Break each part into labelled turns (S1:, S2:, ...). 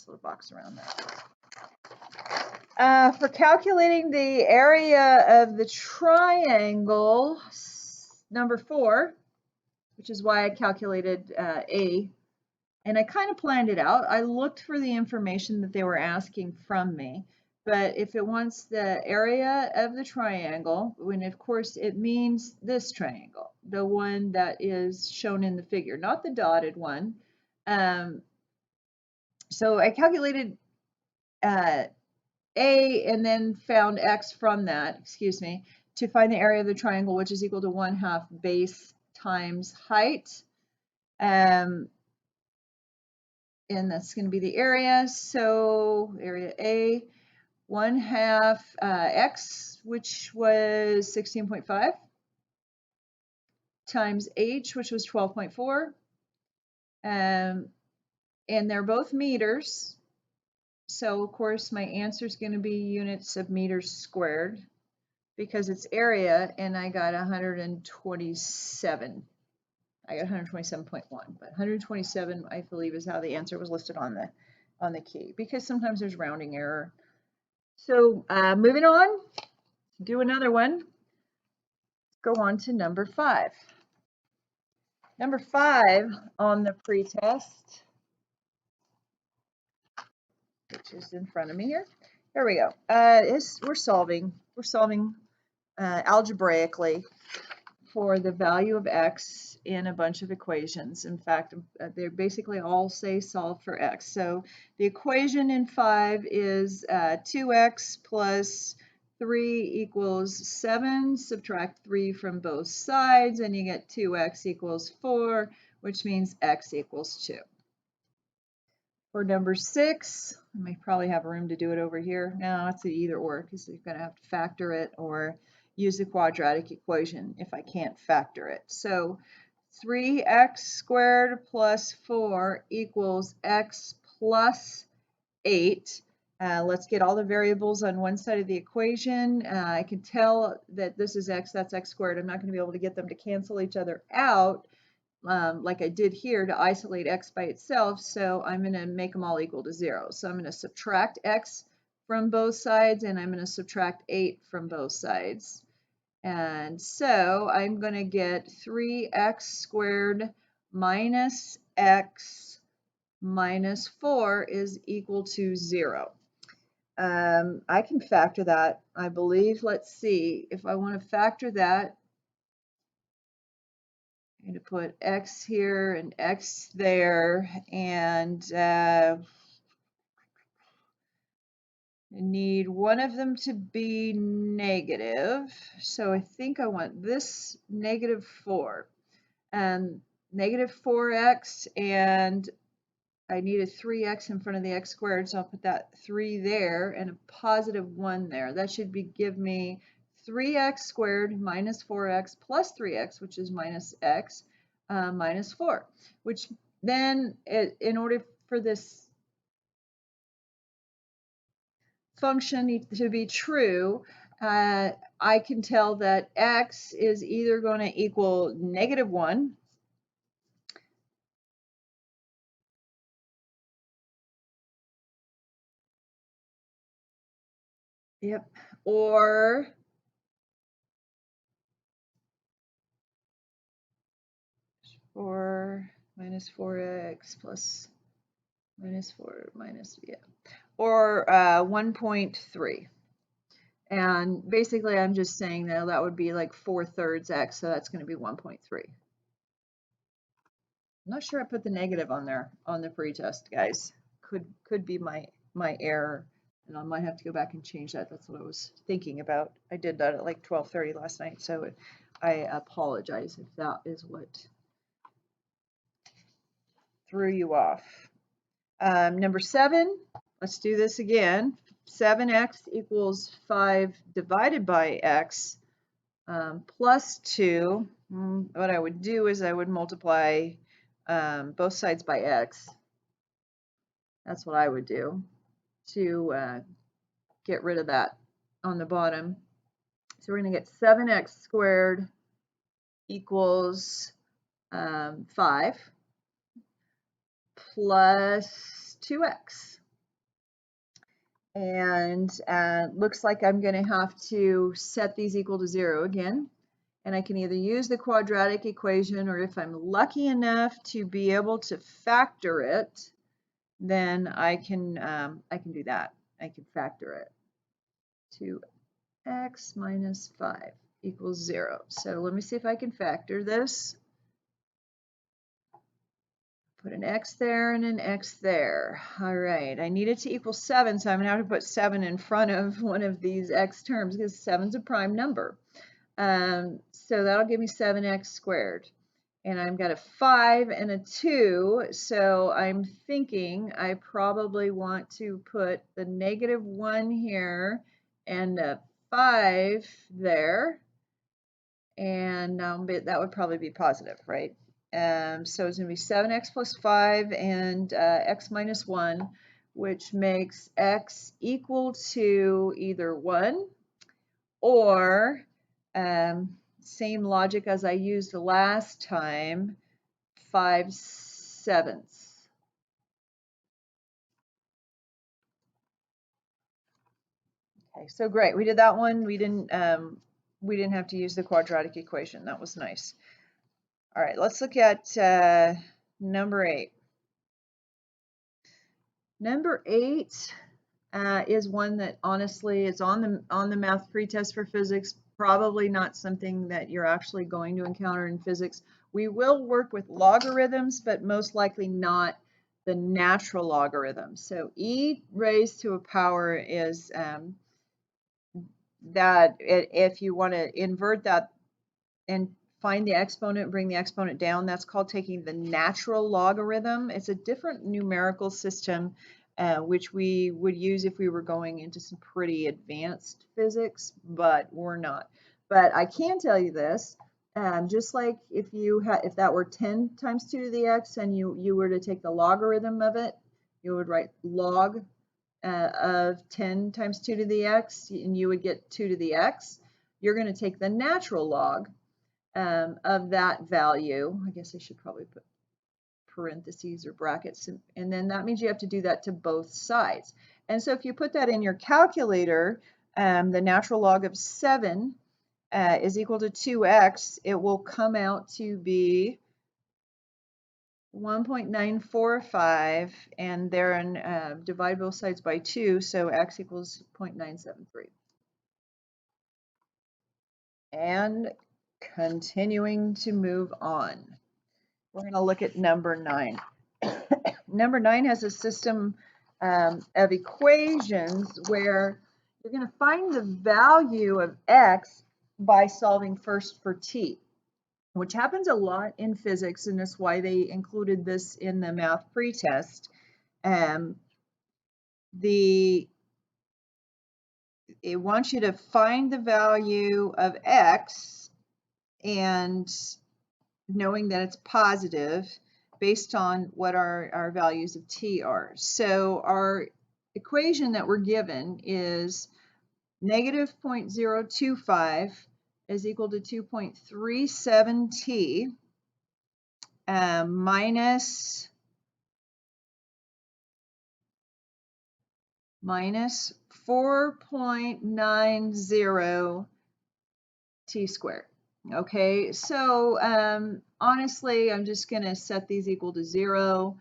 S1: this little box around that. For calculating the area of the triangle, number 4, which is why I calculated A, and I kind of planned it out. I looked for the information that they were asking from me, but if it wants the area of the triangle, when of course it means this triangle, the one that is shown in the figure, not the dotted one. So I calculated A and then found X from that, excuse me, to find the area of the triangle, which is equal to 1/2 base times height. And that's going to be the area. So area A, 1/2 X, which was 16.5, times H, which was 12.4. And they're both meters. So of course my answer is going to be units of meters squared because it's area, and I got 127. I got 127.1, but 127 I believe is how the answer was listed on the key, because sometimes there's rounding error. So moving on, do another one. Go on to number 5. Number 5 on the pretest, which is in front of me here. Here we go. We're solving algebraically for the value of X in a bunch of equations. In fact, they basically all say solve for X. So the equation in 5 is 2X plus 3 equals 7. Subtract 3 from both sides, and you get 2X equals 4, which means X equals 2. For number 6, I may probably have room to do it over here. No, it's an either or, because you're going to have to factor it or use the quadratic equation if I can't factor it. So 3x squared plus 4 equals x plus 8. Let's get all the variables on one side of the equation. I can tell that this is x, that's x squared. I'm not going to be able to get them to cancel each other out like I did here to isolate x by itself. So I'm going to make them all equal to 0. So I'm going to subtract x from both sides, and I'm going to subtract 8 from both sides. And so I'm going to get 3x squared minus x minus 4 is equal to 0. I can factor that, I believe. Let's see. If I want to factor that, I'm going to put x here and x there, and I need one of them to be negative. So I think I want this negative 4 and negative 4x, and I need a 3x in front of the x squared, so I'll put that 3 there and a positive 1 there. That should give me 3x squared minus 4x plus 3x, which is minus x minus 4, which then in order for this function to be true, I can tell that x is either going to equal negative 1 or minus 4x plus minus 4 minus, or 1.3. And basically I'm just saying that would be like 4/3 x, so that's going to be 1.3. I'm not sure I put the negative on there on the pretest, guys. Could be my error, and I might have to go back and change that. That's what I was thinking about. I did that at like 12:30 last night, so I apologize if that is what threw you off. Number 7, let's do this again. 7x equals 5 divided by x plus 2. What I would do is I would multiply both sides by x. That's what I would do to get rid of that on the bottom. So we're going to get 7x squared equals 5 plus 2x. And looks like I'm going to have to set these equal to 0 again. And I can either use the quadratic equation, or if I'm lucky enough to be able to factor it, then I can do that. I can factor it to x minus 5 equals 0. So let me see if I can factor this. Put an x there and an x there. All right, I need it to equal 7, so I'm going to have to put 7 in front of one of these x terms because 7's a prime number. So that'll give me 7x squared. And I've got a 5 and a 2, so I'm thinking I probably want to put the -1 here and a 5 there. And that would probably be positive, right? So it's going to be 7x plus 5 and x minus 1, which makes x equal to either 1 or, same logic as I used the last time, 5/7. Okay, so great. We did that one. We didn't have to use the quadratic equation. That was nice. All right, let's look at number 8. Number 8 is one that honestly is on the math pretest for physics. Probably not something that you're actually going to encounter in physics. We will work with logarithms, but most likely not the natural logarithm. So e raised to a power is if you want to invert that and find the exponent, bring the exponent down, that's called taking the natural logarithm. It's a different numerical system, which we would use if we were going into some pretty advanced physics, but we're not. But I can tell you this, just like if that were 10 times 2 to the x and you were to take the logarithm of it, you would write log of 10 times 2 to the x, and you would get 2 to the x. You're going to take the natural log of that value. I guess I should probably put parentheses or brackets, and then that means you have to do that to both sides. And so if you put that in your calculator, the natural log of 7 is equal to 2x, it will come out to be 1.945, and then divide both sides by 2, so x equals 0.973. And continuing to move on, we're going to look at number 9. Number 9 has a system of equations where you're going to find the value of x by solving first for t, which happens a lot in physics, and that's why they included this in the math pretest. It wants you to find the value of x, and knowing that it's positive based on what our values of t are. So our equation that we're given is negative 0.025 is equal to 2.37 t minus 4.90 t squared. Okay, so honestly, I'm just going to set these equal to 0.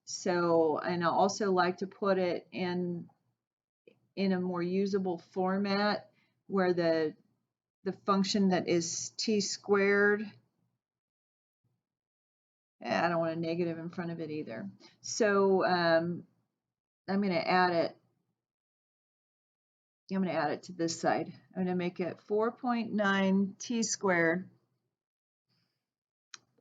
S1: So, and I also like to put it in a more usable format where the function that is t squared, I don't want a negative in front of it either. So I'm going to add it. I'm going to add it to this side. I'm going to make it 4.9 t squared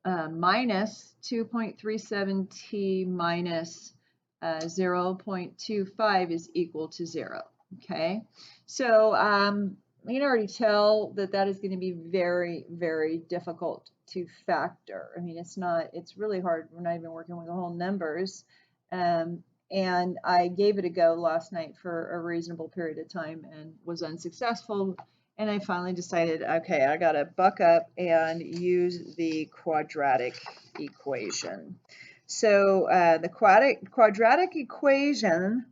S1: minus 2.37 t minus 0.25 is equal to 0. Okay, so you can already tell that is going to be very, very difficult to factor. I mean, it's really hard. We're not even working with the whole numbers. And I gave it a go last night for a reasonable period of time and was unsuccessful. And I finally decided, okay, I got to buck up and use the quadratic equation. So the quadratic equation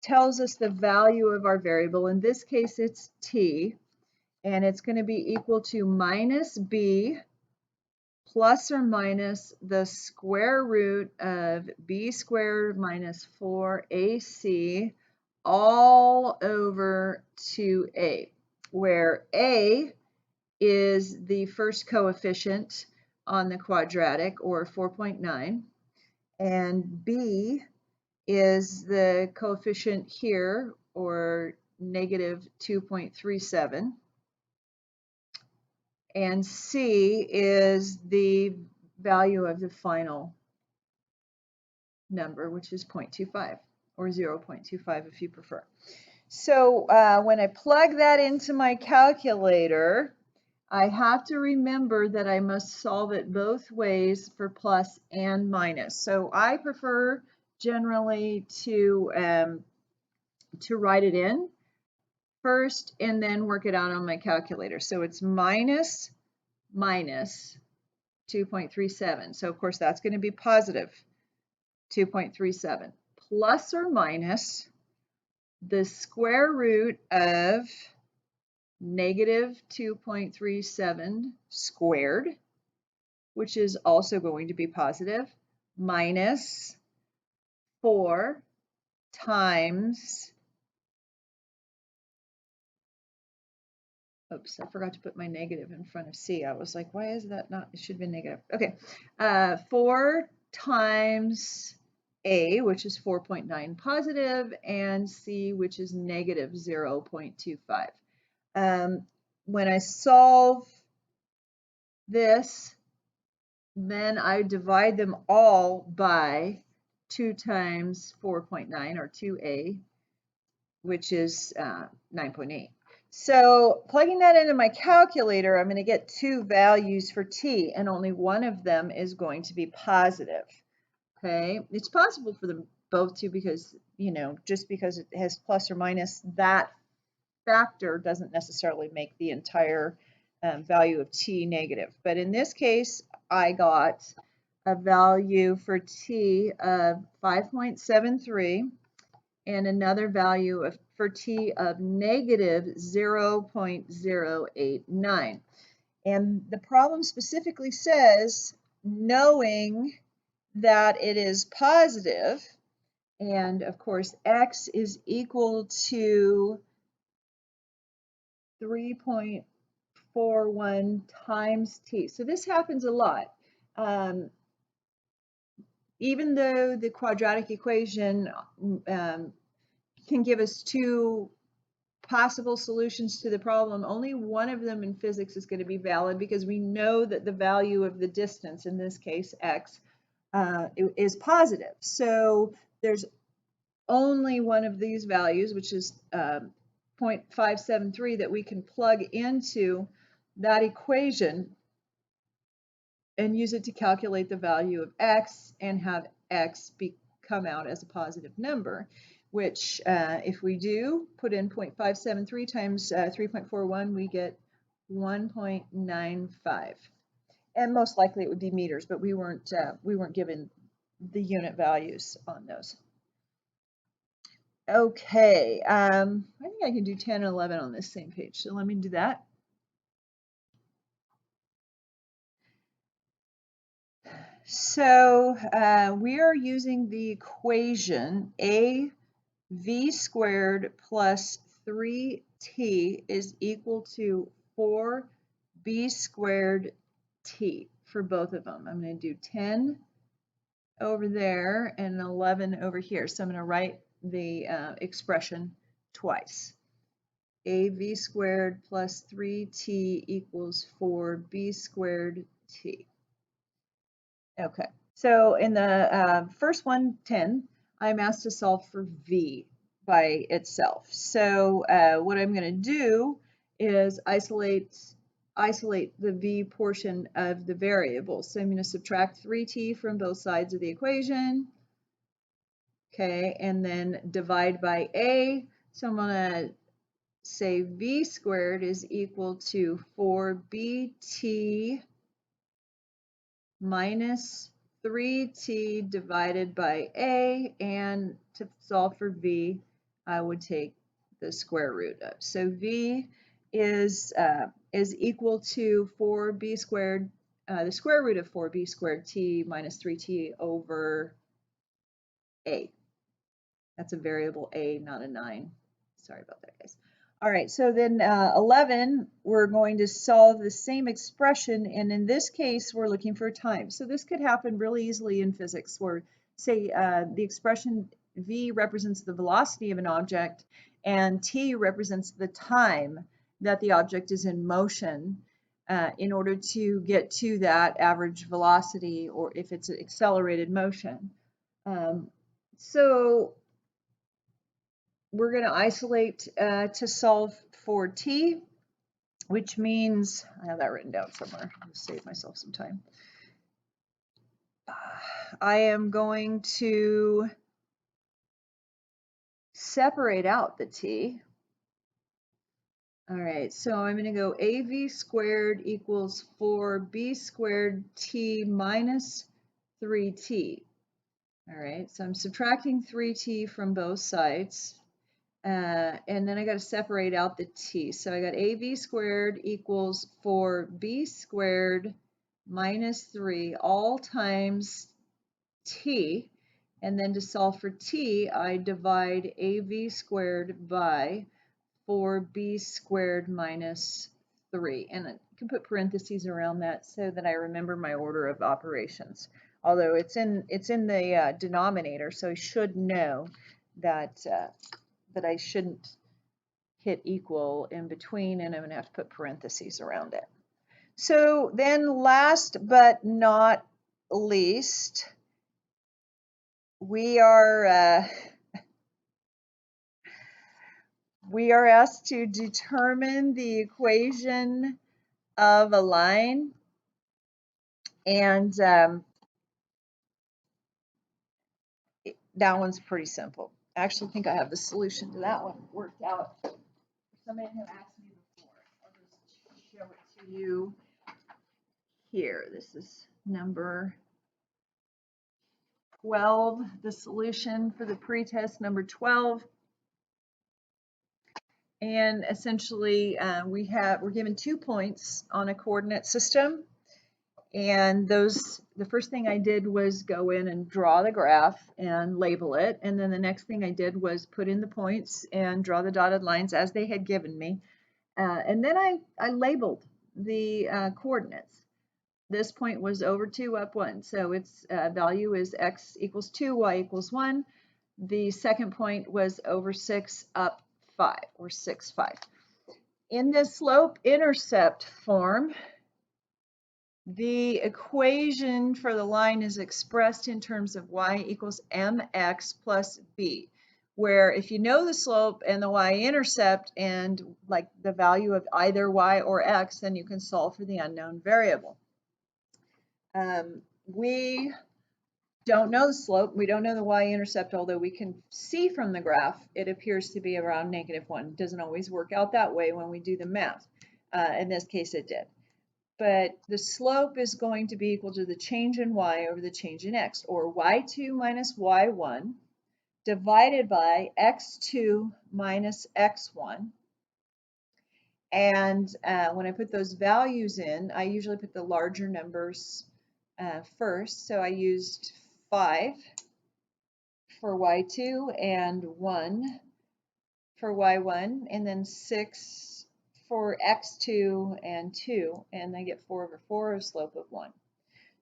S1: tells us the value of our variable. In this case, it's t, and it's going to be equal to minus b plus or minus the square root of b squared minus 4ac all over 2a, where a is the first coefficient on the quadratic, or 4.9, and b is the coefficient here, or negative 2.37. And C is the value of the final number, which is 0.25, or 0.25 if you prefer. So when I plug that into my calculator, I have to remember that I must solve it both ways for plus and minus. So I prefer generally to write it in first and then work it out on my calculator. So it's minus 2.37. So of course that's going to be positive 2.37, plus or minus the square root of negative 2.37 squared, which is also going to be positive, minus 4 times, oops, I forgot to put my negative in front of C. I was like, why is that not, it should be negative. Okay, 4 times A, which is 4.9 positive, and C, which is negative 0.25. When I solve this, then I divide them all by 2 times 4.9, or 2A, which is 9.8. So plugging that into my calculator, I'm going to get two values for t, and only one of them is going to be positive. Okay, it's possible for them both to, because, you know, just because it has plus or minus, that factor doesn't necessarily make the entire value of t negative. But in this case, I got a value for t of 5.73 and another value for t of negative 0.089. And the problem specifically says, knowing that it is positive, and of course x is equal to 3.41 times t. So this happens a lot. Even though the quadratic equation can give us two possible solutions to the problem, only one of them in physics is going to be valid, because we know that the value of the distance, in this case x, is positive. So there's only one of these values, which is 0.573, that we can plug into that equation and use it to calculate the value of x and have x come out as a positive number, which if we do put in 0.573 times 3.41, we get 1.95. And most likely it would be meters, but we weren't given the unit values on those. Okay, I think I can do 10 and 11 on this same page, so let me do that. So we are using the equation a v squared plus 3t is equal to 4b squared t for both of them. I'm going to do 10 over there and 11 over here. So I'm going to write the expression twice. av squared plus 3t equals 4b squared t. Okay, so in the first one, 10, I'm asked to solve for v by itself. So what I'm going to do is isolate the v portion of the variable. So I'm going to subtract 3t from both sides of the equation. Okay, and then divide by a. So I'm going to say v squared is equal to 4bt minus 3t divided by a, and to solve for v, I would take the square root of. So v is equal to 4b squared, the square root of 4b squared t minus 3t over a. That's a variable a, not a 9. Sorry about that, guys. All right, so then 11, we're going to solve the same expression, and in this case, we're looking for time. So this could happen really easily in physics, where, say, the expression v represents the velocity of an object, and t represents the time that the object is in motion in order to get to that average velocity, or if it's an accelerated motion. So we're going to isolate to solve for t, which means, I have that written down somewhere, I'll save myself some time. I am going to separate out the t. All right, so I'm going to go av squared equals 4b squared t minus 3t. All right, so I'm subtracting 3t from both sides. And then I got to separate out the t. So I got av squared equals 4b squared minus 3 all times t. And then to solve for t, I divide av squared by 4b squared minus 3. And I can put parentheses around that so that I remember my order of operations. Although it's in the denominator, so I should know that that I shouldn't hit equal in between, and I'm going to have to put parentheses around it. So then last but not least, we are asked to determine the equation of a line, and that one's pretty simple. I actually think I have the solution to that one worked out. Somebody had asked me before. I'll just show it to you here. This is number 12, the solution for the pretest number 12. And essentially we're given 2 points on a coordinate system, and the first thing I did was go in and draw the graph and label it, and then the next thing I did was put in the points and draw the dotted lines as they had given me, and then I labeled the coordinates. This point was over 2 up 1, so its value is x equals 2, y equals 1. The second point was over 6 up 5, or 6, 5. In the slope-intercept form, the equation for the line is expressed in terms of y equals mx plus b, where if you know the slope and the y-intercept and like the value of either y or x, then you can solve for the unknown variable. We don't know the slope, we don't know the y-intercept, although we can see from the graph it appears to be around -1. It doesn't always work out that way when we do the math. In this case it did. But the slope is going to be equal to the change in y over the change in x, or y2 minus y1 divided by x2 minus x1. And when I put those values in, I usually put the larger numbers first. So I used 5 for y2 and 1 for y1, and then 6 for x2 and 2, and I get 4 over 4, a slope of 1.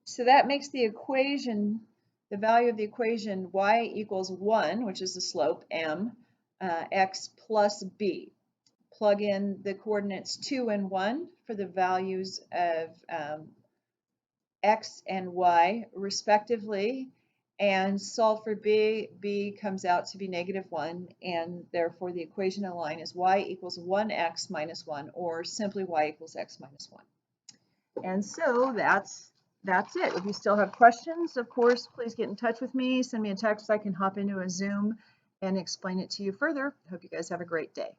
S1: So that makes the equation, the value of the equation y equals 1, which is the slope, m, x plus b. Plug in the coordinates 2 and 1 for the values of x and y respectively, and solve for b. B comes out to be -1, and therefore the equation of the line is y equals 1x minus 1, or simply y equals x minus 1. And so that's it. If you still have questions, of course, please get in touch with me. Send me a text. I can hop into a Zoom and explain it to you further. Hope you guys have a great day.